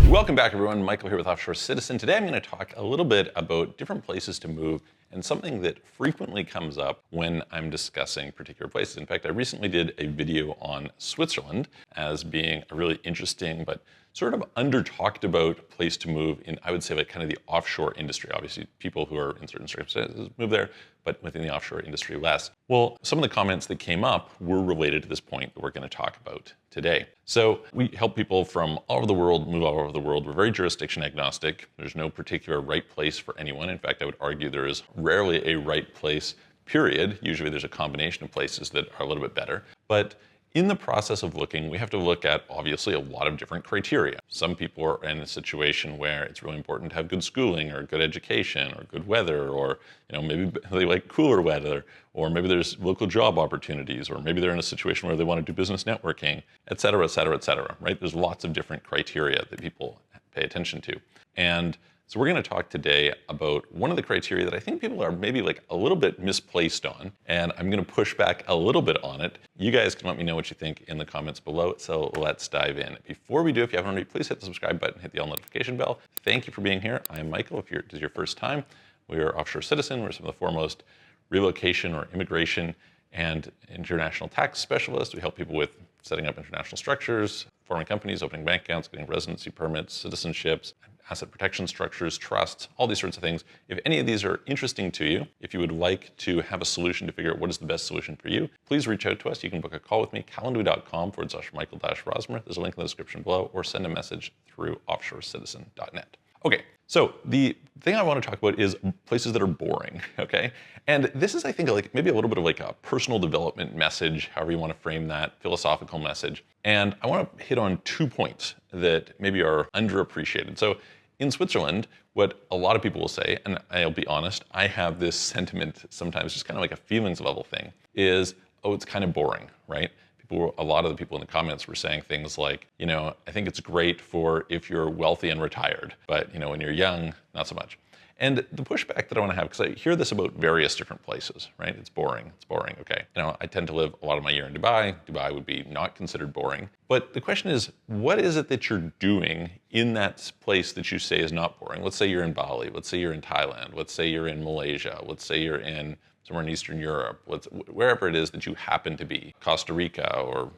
Welcome back, everyone. Michael here with Offshore Citizen. Today I'm going to talk a little bit about different places to move and something that frequently comes up when I'm discussing particular places. In fact, I recently did a video on Switzerland as being a really interesting but sort of under-talked about place to move in, I would say, like kind of the offshore industry. Obviously, people who are in certain circumstances move there, but within the offshore industry less. Well, some of the comments that came up were related to this point that we're going to talk about today. So we help people from all over the world move all over the world. We're very jurisdiction agnostic. There's no particular right place for anyone. In fact, I would argue there is rarely a right place, period. Usually there's a combination of places that are a little bit better. But in the process of looking, we have to look at, obviously, a lot of different criteria. Some people are in a situation where it's really important to have good schooling or good education or good weather, or maybe they like cooler weather, or maybe there's local job opportunities, or maybe they're in a situation where they want to do business networking, et cetera, et cetera, et cetera, right? There's lots of different criteria that people pay attention to. And so we're going to talk today about one of the criteria that I think people are maybe like a little bit misplaced on, and I'm going to push back a little bit on it. You guys can let me know what you think in the comments below, so let's dive in. Before we do, if you haven't already, please hit the subscribe button, hit the all notification bell. Thank you for being here. I am Michael. If this is your first time, we are Offshore Citizen. We're some of the foremost relocation or immigration and international tax specialists. We help people with setting up international structures, forming companies, opening bank accounts, getting residency permits, citizenships, asset protection structures, trusts, all these sorts of things. If any of these are interesting to you, if you would like to have a solution to figure out what is the best solution for you, please reach out to us. You can book a call with me, calendly.com/Michael-Rosmer. There's a link in the description below, or send a message through offshorecitizen.net. Okay, so the thing I want to talk about is places that are boring, okay? And this is, I think, like maybe a little bit of like a personal development message, however you want to frame that, philosophical message. And I want to hit on 2 points that maybe are underappreciated. So in Switzerland, what a lot of people will say, and I'll be honest, I have this sentiment sometimes, just kind of like a feelings level thing, is, oh, it's kind of boring, right? A lot of the people in the comments were saying things like, I think it's great for if you're wealthy and retired, but when you're young, not so much. And the pushback that I want to have, because I hear this about various different places, right? It's boring, okay. I tend to live a lot of my year in Dubai. Dubai would be not considered boring. But the question is, what is it that you're doing in that place that you say is not boring? Let's say you're in Bali, let's say you're in Thailand, let's say you're in Malaysia, let's say you're in somewhere in Eastern Europe, wherever it is that you happen to be, Costa Rica or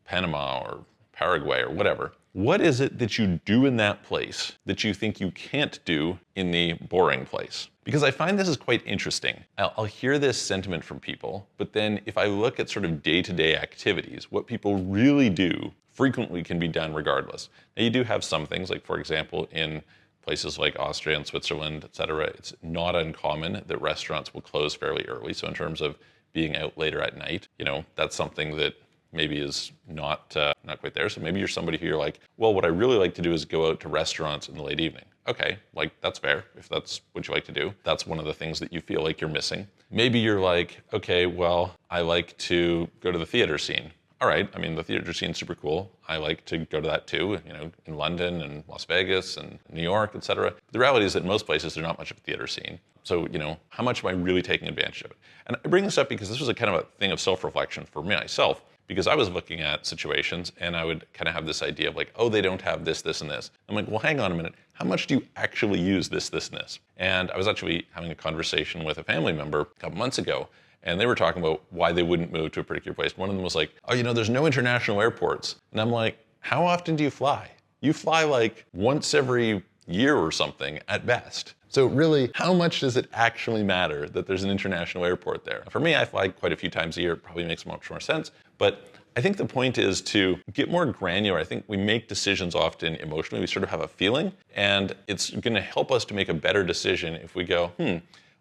Panama or Paraguay or whatever. What is it that you do in that place that you think you can't do in the boring place? Because I find this is quite interesting. I'll hear this sentiment from people, but then if I look at sort of day-to-day activities, what people really do frequently can be done regardless. Now you do have some things, like for example, in places like Austria and Switzerland, et cetera, it's not uncommon that restaurants will close fairly early. So in terms of being out later at night, that's something that maybe is not quite there. So maybe you're somebody who you're like, well, what I really like to do is go out to restaurants in the late evening. Okay, like that's fair. If that's what you like to do, that's one of the things that you feel like you're missing. Maybe you're like, okay, well, I like to go to the theater scene. All right, I mean, the theater scene's super cool. I like to go to that too, in London and Las Vegas and New York, et cetera. The reality is that in most places, there's not much of a theater scene. So, how much am I really taking advantage of it? And I bring this up because this was a kind of a thing of self-reflection for myself, because I was looking at situations and I would kind of have this idea of like, oh, they don't have this, this, and this. I'm like, well, hang on a minute. How much do you actually use this, this, and this? And I was actually having a conversation with a family member a couple months ago, and they were talking about why they wouldn't move to a particular place. One of them was like, oh, there's no international airports. And I'm like, how often do you fly? You fly like once every year or something at best. So really, how much does it actually matter that there's an international airport there? For me, I fly quite a few times a year. It probably makes much more sense. But I think the point is to get more granular. I think we make decisions often emotionally. We sort of have a feeling, and it's going to help us to make a better decision if we go,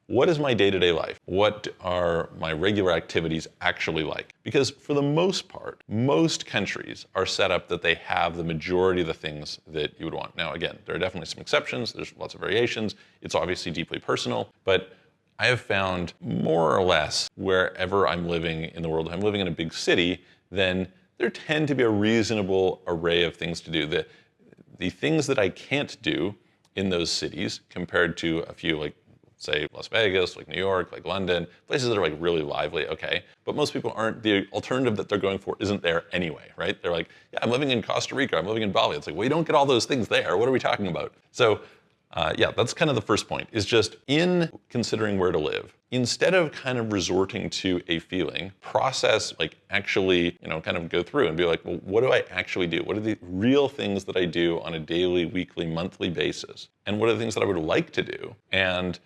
what is my day-to-day life? What are my regular activities actually like? Because for the most part, most countries are set up that they have the majority of the things that you would want. Now, again, there are definitely some exceptions. There's lots of variations. It's obviously deeply personal, but I have found more or less wherever I'm living in the world, if I'm living in a big city, then there tend to be a reasonable array of things to do. The things that I can't do in those cities compared to a few like say Las Vegas, like New York, like London, places that are like really lively, okay. But most people aren't, the alternative that they're going for isn't there anyway, right? They're like, yeah, I'm living in Costa Rica, I'm living in Bali. It's like, well, you don't get all those things there. What are we talking about? So yeah, that's kind of the first point, is just in considering where to live, instead of kind of resorting to a feeling, process, like actually, kind of go through and be like, well, what do I actually do? What are the real things that I do on a daily, weekly, monthly basis? And what are the things that I would like to do? And,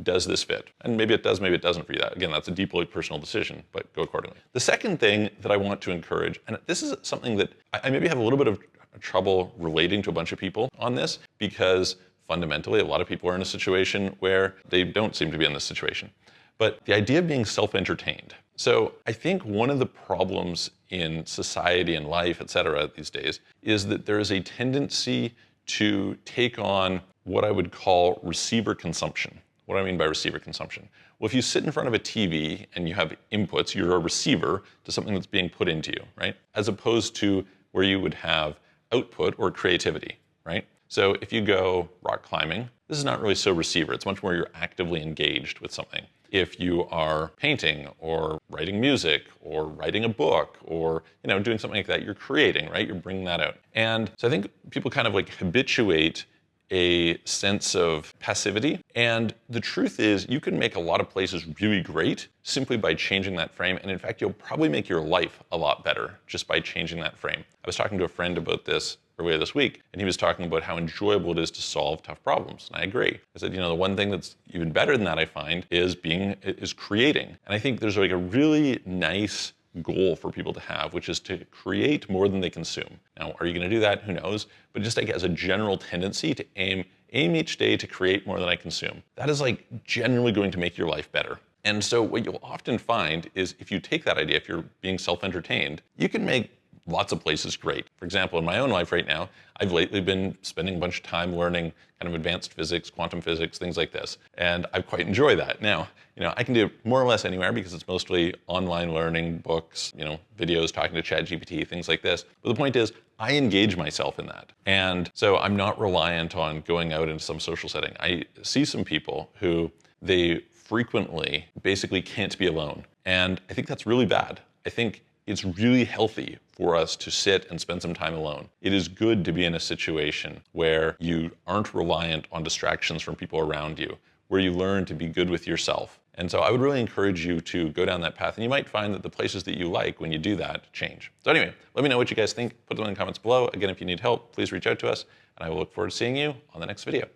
does this fit? And maybe it does, maybe it doesn't for you. Again, that's a deeply personal decision, but go accordingly. The second thing that I want to encourage, and this is something that I maybe have a little bit of trouble relating to a bunch of people on this, because fundamentally, a lot of people are in a situation where they don't seem to be in this situation. But the idea of being self-entertained. So I think one of the problems in society and life, et cetera, these days, is that there is a tendency to take on what I would call receiver consumption. What do I mean by receiver consumption? Well, if you sit in front of a TV and you have inputs, you're a receiver to something that's being put into you, right? As opposed to where you would have output or creativity, right? So if you go rock climbing, this is not really so receiver. It's much more you're actively engaged with something. If you are painting or writing music or writing a book or doing something like that, you're creating, right? You're bringing that out. And so I think people kind of like habituate a sense of passivity. And the truth is, you can make a lot of places really great simply by changing that frame. And in fact, you'll probably make your life a lot better just by changing that frame. I was talking to a friend about this earlier this week, and he was talking about how enjoyable it is to solve tough problems. And I agree. I said, the one thing that's even better than that, I find, is creating. And I think there's like a really nice goal for people to have, which is to create more than they consume. Now, are you going to do that? Who knows? But just like as a general tendency to aim each day to create more than I consume. That is like generally going to make your life better. And so what you'll often find is if you take that idea, if you're being self-entertained, you can make lots of places great. For example, in my own life right now, I've lately been spending a bunch of time learning kind of advanced physics, quantum physics, things like this. And I quite enjoy that. Now, I can do it more or less anywhere because it's mostly online learning, books, videos, talking to ChatGPT, things like this. But the point is, I engage myself in that. And so I'm not reliant on going out into some social setting. I see some people who they frequently basically can't be alone. And I think that's really bad. I think it's really healthy for us to sit and spend some time alone. It is good to be in a situation where you aren't reliant on distractions from people around you, where you learn to be good with yourself. And so I would really encourage you to go down that path, and you might find that the places that you like when you do that change. So anyway, let me know what you guys think. Put them in the comments below. Again, if you need help, please reach out to us, and I will look forward to seeing you on the next video.